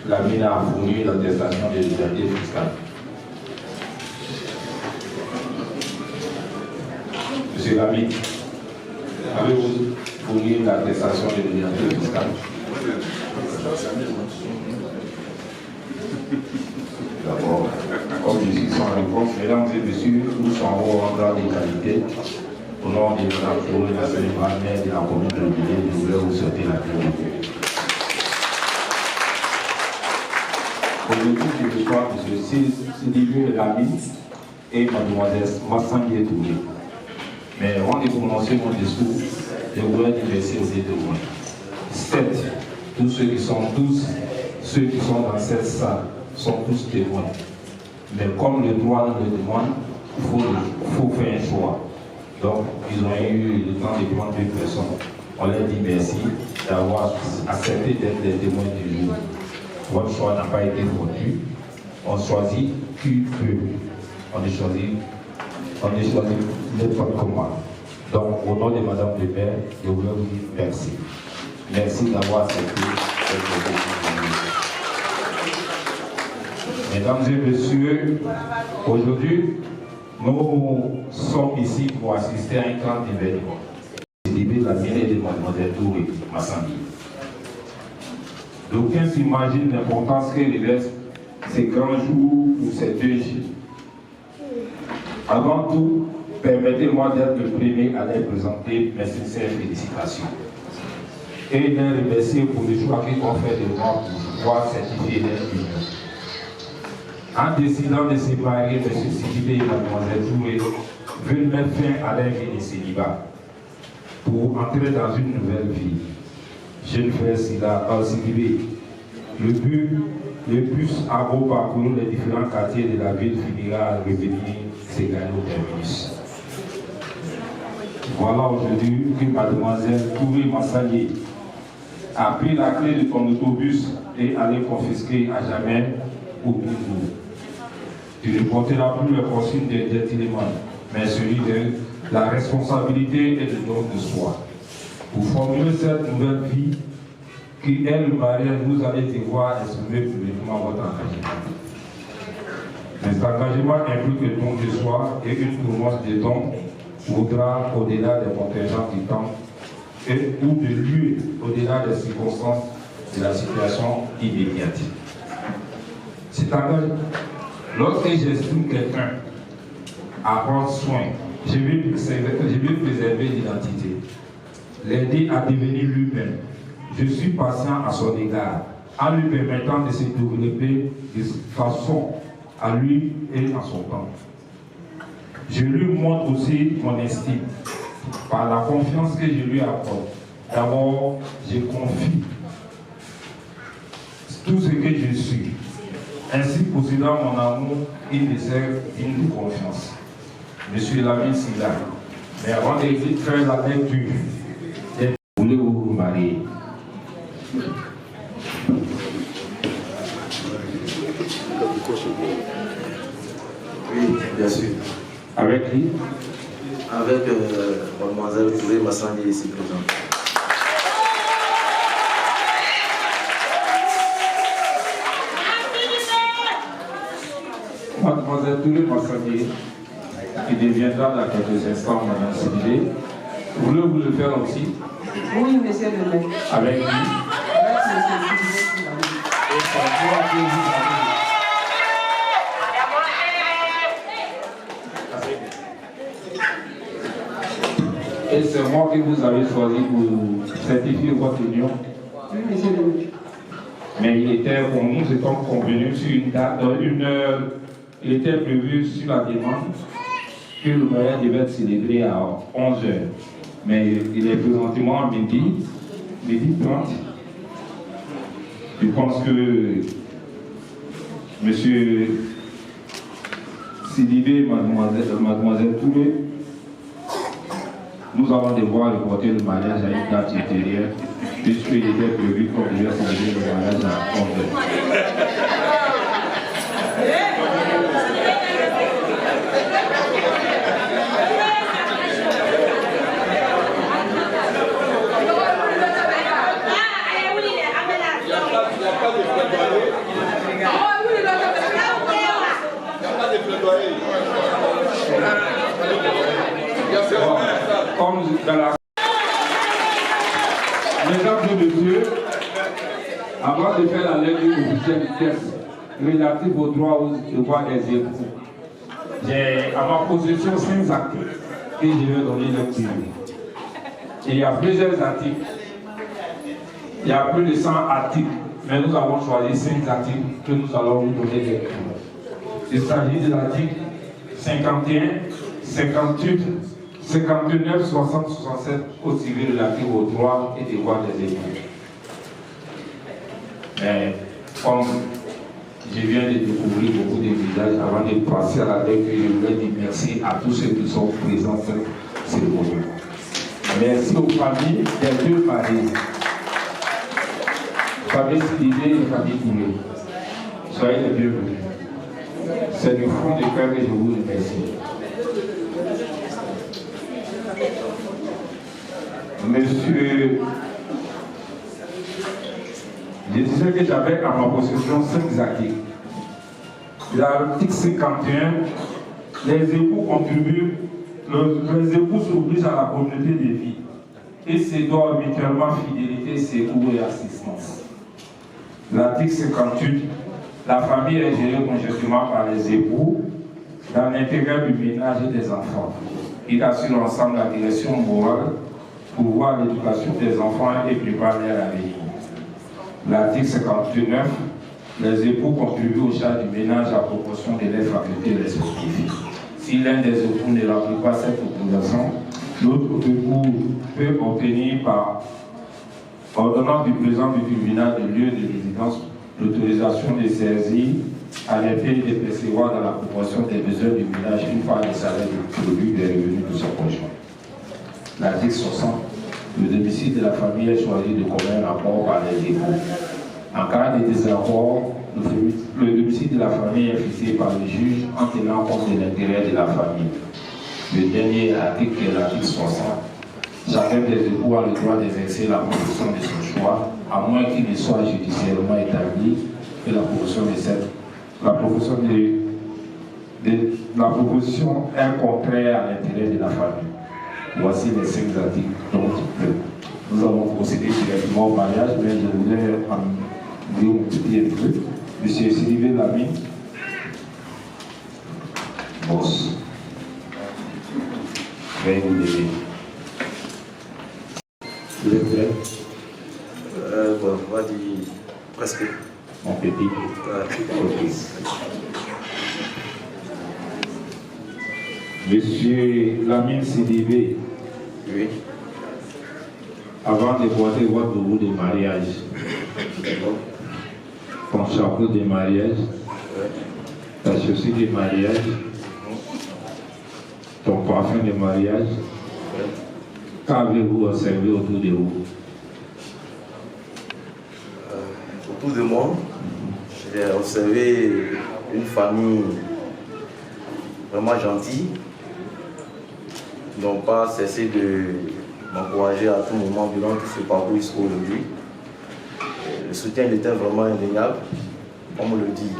La mine a fourni l'attestation de l'identité fiscale. Monsieur Lamine, avez-vous fourni l'attestation de l'identité fiscale? D'abord, comme je suis sans réponse, mesdames et messieurs, nous sommes en droit d'égalité. Au nom de Mme Florine maire de la commune de Villiers, nous voulons vous souhaiter la bienvenue. Aujourd'hui, je reçois M. Sylvie Lamine et Mlle Massanguier Touré. Mais avant de prononcer mon discours, je voudrais dire merci aux témoins. Certes, tous ceux qui sont dans cette salle sont tous témoins. Mais comme le droit nous le demande, il faut faire un choix. Donc, ils ont eu le temps de prendre 2 personnes. On leur dit merci d'avoir accepté d'être les témoins du jour. Votre choix n'a pas été retenu. On choisit qui peut. On a choisi n'importe comment. Donc, au nom de Madame le maire, je voulais vous dire merci. Merci d'avoir accepté cette opportunité. Mesdames et messieurs, aujourd'hui, nous sommes ici pour assister à un grand événement. C'est la mairie de Mlle Touré, Massanguier. D'aucuns s'imaginent l'importance que revêtent ces grands jours ou ces 2 jours. Avant tout, permettez-moi d'être le premier à leur présenter mes sincères félicitations et les remercier pour le choix qu'ils ont fait de moi pour pouvoir certifier leur union. En décidant de séparer M. Sidibé et Mlle Touré, veulent mettre fin à leur vie de célibat pour entrer dans une nouvelle vie. Jeune frère Sidibé, le bus a beau parcourir les différents quartiers de la ville finira à revenir s'égarer au terminus. Voilà aujourd'hui que Mademoiselle Touré Massanguier a pris la clé de ton autobus et allait confisquer à jamais au bout. Tu ne porteras plus le consigne de gentleman, mais celui de la responsabilité et le don de soi. Pour formuler cette nouvelle vie, qui est le mariage, vous allez devoir exprimer publiquement votre engagement. Mais cet engagement implique le don de soi et une promesse de don voudra, au-delà des contingents du temps et ou de lieu, au-delà des circonstances de la situation immédiate. C'est-à-dire, lorsque j'estime quelqu'un à prendre soin, je vais préserver l'identité, l'aider à devenir lui-même. Je suis patient à son égard, en lui permettant de se développer de façon à lui et à son temps. Je lui montre aussi mon estime par la confiance que je lui accorde. D'abord, je confie tout ce que je suis. Ainsi, possédant mon amour, il me sert digne de confiance. Monsieur Lamine Silla, mais avant de faire la lecture, voulez-vous vous marier? Oui, bien sûr. Avec qui? Avec mademoiselle Touré Massangé ici présente. Mademoiselle Touré Massangé, qui deviendra dans quelques instants Madame Sidibé, voulez-vous le faire aussi? Oui, monsieur le maire. Avec qui? Avec monsieur Et c'est moi que vous avez choisi pour certifier votre union? Oui, monsieur le maire. Mais il était, pour nous étions convenus sur une date, une heure, il était prévu sur la demande que le mariage devait être célébré à 11h. Mais il est présentement à midi 30. Je pense que M. Sidibé et Mademoiselle Touré, nous allons devoir reporter le mariage à une date ultérieure, puisqu'il était prévu qu'on devait célébrer le mariage à 11h. Comme dans la... Mesdames et messieurs, avant de faire la lecture officielle du texte relatif aux droits aux devoirs des époux, j'ai à ma possession 5 articles que je vais donner lecture. Il y a plusieurs articles. Il y a plus de 100 articles, mais nous avons choisi 5 articles que nous allons vous donner lecture. Il s'agit de l'article 51, 58, 59, 60, 67 au civil relatif aux droits et devoirs des époux. Mais comme je viens de découvrir beaucoup de visages avant de passer à la lecture, je voulais dire merci à tous ceux qui sont présents sur ce moment. Merci aux familles des deux mariés. Famille Sidibé et famille Touré. Soyez les bienvenus. C'est du fond de cœur que je vous remercie. Monsieur, je disais que j'avais à ma possession 5 articles. L'article 51, les époux contribuent, les époux s'obligent à la communauté de vie et se doivent mutuellement fidélité, secours et assistance. L'article 58, la famille est gérée conjointement par les époux dans l'intérêt du ménage et des enfants. Ils assurent ensemble la direction morale pour voir l'éducation des enfants et préparer leur avenir. L'article 59, les époux contribuent aux charges du ménage à proportion de leurs facultés respectives. Si l'un des époux ne remplit pas cette obligation, l'autre époux peut obtenir par ordonnance du président du tribunal de lieu de résidence l'autorisation de saisir à l'effet de percevoir dans la proportion des besoins du ménage une part des salaires produits des revenus de son conjoint. L'article 60, le domicile de la famille est choisi de commun rapport par les époux. En cas de désaccord, le domicile de la famille est fixé par le juge en tenant compte de l'intérêt de la famille. Le dernier article est l'article 60. Chacun des époux a le droit d'exercer la profession de son choix, à moins qu'il ne soit judiciairement établi que la profession est contraire à l'intérêt de la famille. Voici les 5 articles dont nous allons procéder directement au mariage, mais je voulais en dire un petit peu. Monsieur Sylvain Lamine, boss. Veuillez vous lever. Vous êtes prêt? Bon, on va dire presque. Mon petit. Ok. Monsieur Lamine Sidibé, Oui. avant de porter votre boubou de mariage, ton chapeau de mariage, ta chaussure de mariage, ton parfum de mariage, qu'avez-vous observé autour de vous? Autour de moi, j'ai observé une famille vraiment gentille, qui n'ont pas cessé de m'encourager à tout moment durant tout ce parcours jusqu'à aujourd'hui. Le soutien était vraiment indéniable. Comme on le dit,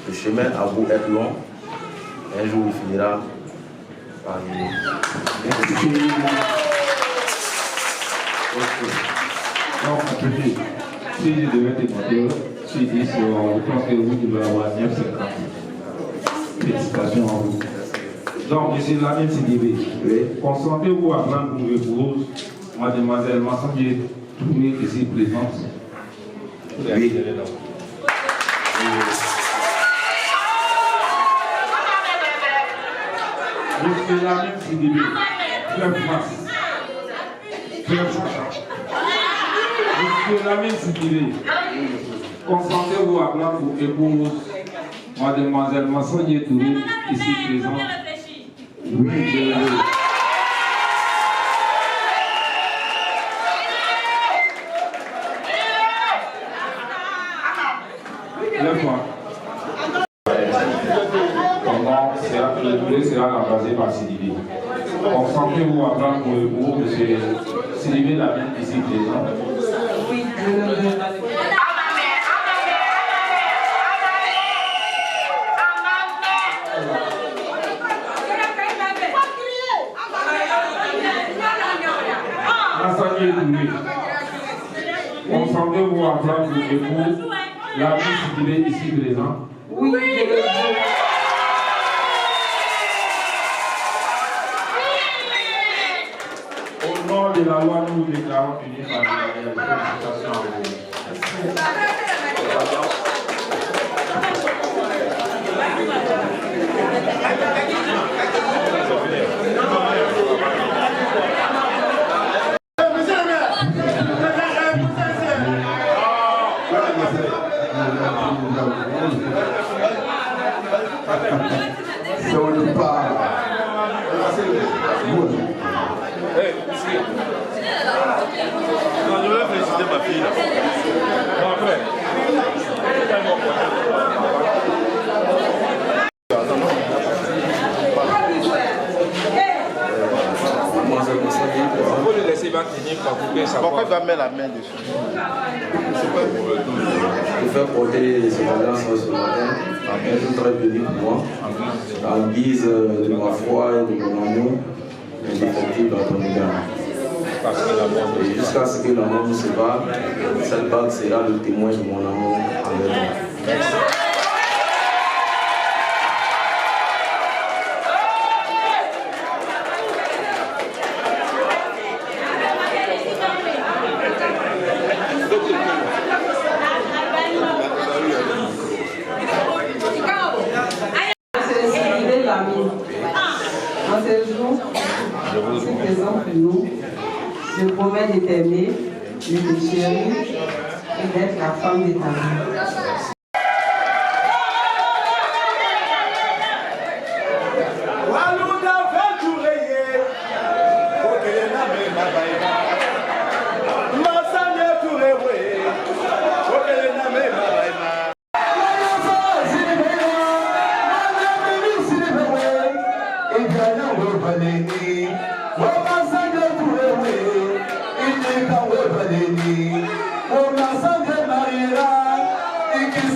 le chemin a beau être long, un jour il finira par arriver. Donc, si je devais te demander, je pense que vous devez avoir 9,50. Félicitations à vous. Donc, M. Lamine Sidibé, consentez-vous à prendre pour épouse Mademoiselle Massandier Touré ici présente? Oui. M. Lamine Sidibé, très face. Très face. M. Lamine Sidibé, consentez-vous à prendre pour épouse Mademoiselle Massandier Touré ici présente? Oui, je le veux. Le poulet sera remplacé par Sidibé. Consentez-vous à prendre pour époux M. Sidibé Lamine ici présent? Oui, je le veux. Massandier Touré, consentez-vous à prendre pour époux Lamine Sidibé ici présent? Oui, je le veux. Au nom de la loi, nous déclarons unis par la félicitations à vous. Non, je voulais féliciter ma fille là. Non, après. Il faut le laisser tenir pour couper sa Pourquoi tu vas mettre la main dessus? Pour faire porter ces vacances ce matin, elles sont très bénies pour moi, en guise de ma foi et de mon amour, indéfectible à ton égard. Et jusqu'à ce que l'amour nous sépare, cette bague sera le témoin de mon amour envers toi. En ce jour, si présent pour nous, je promets de t'aimer, de te chérir et d'être la femme de ta vie. Mariera, y que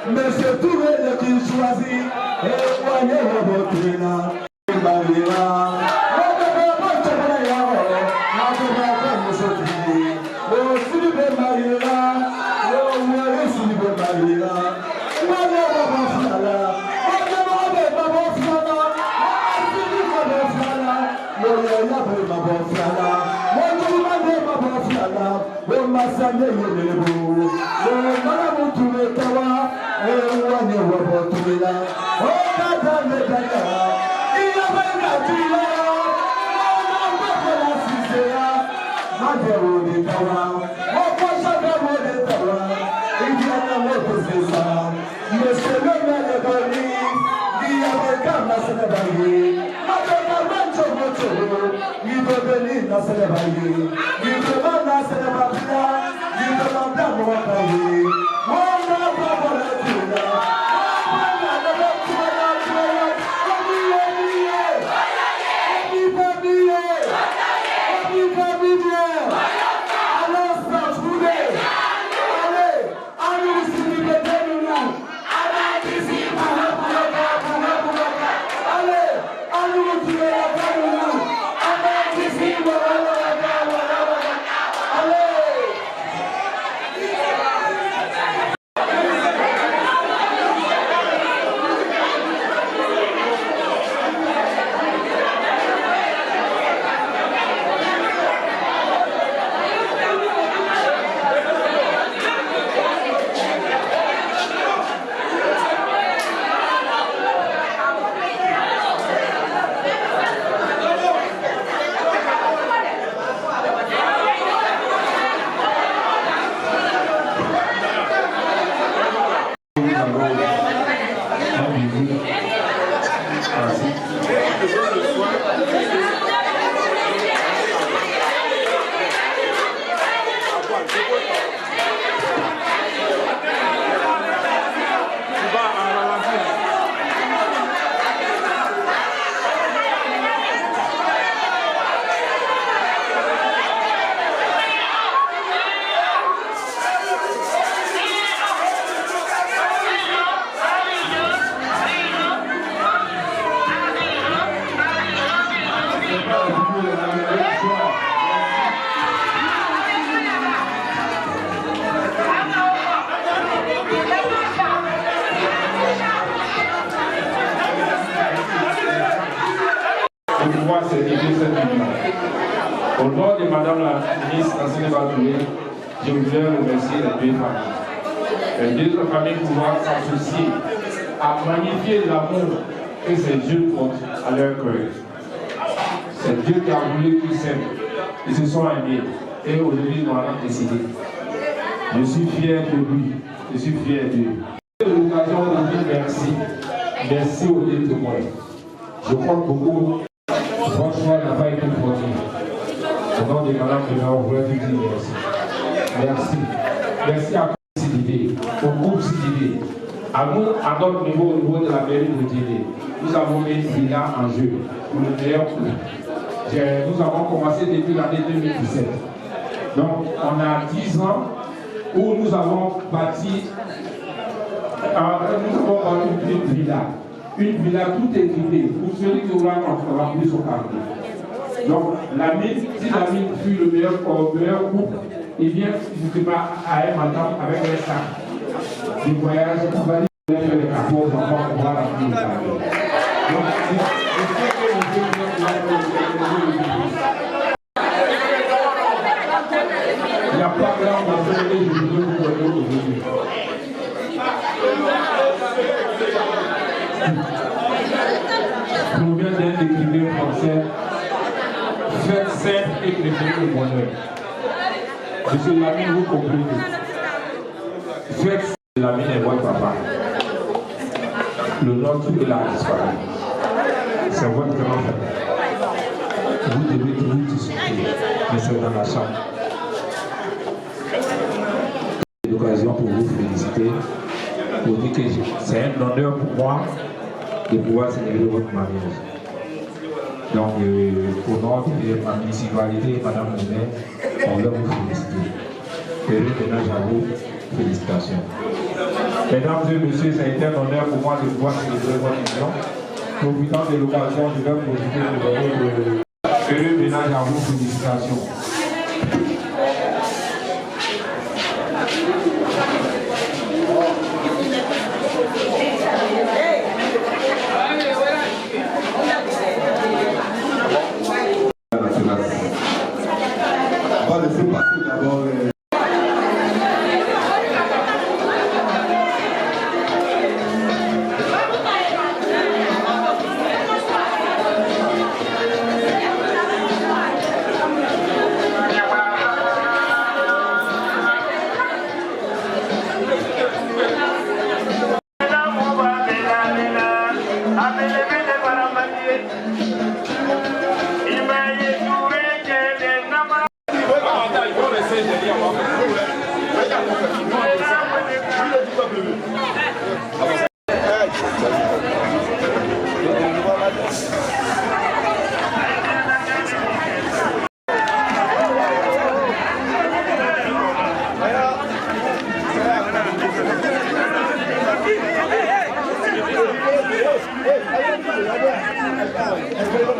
Mais c'est tout le qui choisit et voyez votre là. Au nom de Madame la ministre Ansel Batouré, je voudrais remercier les deux familles. Les deux familles pouvoir s'associer à magnifier l'amour que ces Dieu portent à leur cœur. C'est Dieu qui a voulu qu'ils s'aiment. Ils se sont aimés. Et aujourd'hui, nous allons décider. Je suis fier de lui. Je suis fier de lui. J'ai l'occasion de dire merci. Merci aux deux témoins. Je crois beaucoup. Franchement, n'a pas été produit. Au nom de Madame de Nord, je voudrais vous dire merci. Merci. Merci à CDD, au groupe CDD. À nous, à notre niveau, au niveau de la mairie de TD, nous avons mis Villa en jeu pour le meilleur coup. Nous avons commencé depuis l'année 2017. Donc, on a 10 ans où nous avons bâti une villa. Une villa tout équipée pour celui qui aura rempli son carnet. Donc, la mine, si la mine fut le meilleur couple, eh bien, il ne peut pas aller maintenant avec un sac. Du voyage, on va faire les 14 enfants pour pouvoir remplir le carnet. Donc, je sais que le Dieu il n'y a pas grand chose que je veux vous donner aujourd'hui. Nous venons d'un écrivain français, faites bien-être et préférez le bonheur. Monsieur Lamine, vous comprenez. Faites Lamine et votre papa. Le nôtre, il a disparu. C'est votre grand frère. Vous devez toujours discuter, mais c'est dans la chambre. C'est l'occasion pour vous féliciter, pour dire que c'est un honneur pour moi de pouvoir célébrer votre mariage. Donc, au nom de ma municipalité, Madame le maire, on veut vous féliciter. Heureux ménage à vous, félicitations. Mesdames et messieurs, ça a été un honneur pour moi de pouvoir célébrer votre union. Profitant de l'occasion, je vais profiter de donner le heureux ménage à vous, félicitations. On va laisser passer d'abord Hey,